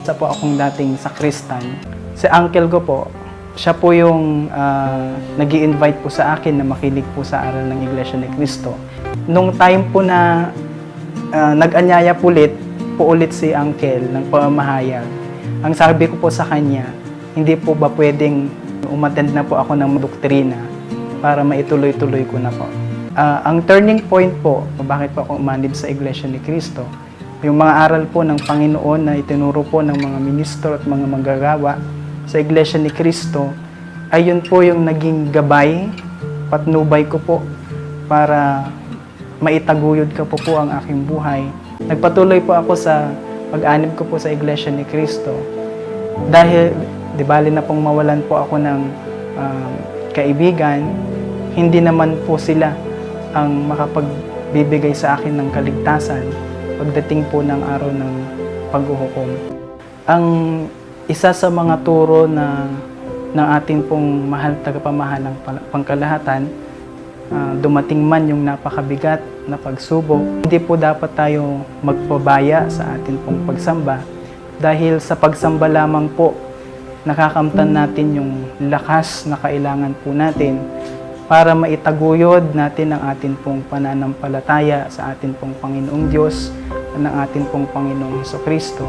Isa po akong dating sakristan. Si uncle ko po, siya po yung nag-i-invite po sa akin na makinig po sa aral ng Iglesia ni Cristo. Nung time po na nag-anyaya po ulit si uncle ng pamamahayag, ang sabi ko po sa kanya, hindi po ba pwedeng umattend na po ako ng doktrina para maituloy-tuloy ko na po. Ang turning point po, bakit po ako umanib sa Iglesia ni Cristo, yung mga aral po ng Panginoon na itinuro po ng mga ministro at mga manggagawa sa Iglesia ni Cristo, ay yun po yung naging gabay, patnubay ko po para maitaguyod ko po ang aking buhay. Nagpatuloy po ako sa pag-anib ko po sa Iglesia ni Cristo dahil di bali na pong mawalan po ako ng kaibigan, hindi naman po sila ang makapagbibigay sa akin ng kaligtasan pagdating po ng araw ng paghuhukom. Ang isa sa mga turo ng ating pong mahal tagapamahalang pangkalahatan, dumating man yung napakabigat na pagsubok, hindi po dapat tayo magpabaya sa ating pong pagsamba dahil sa pagsamba lamang po nakakamtan natin yung lakas na kailangan po natin para maitaguyod natin ang ating pong pananampalataya sa ating pong Panginoong Diyos at ng ating pong Panginoong Hesukristo.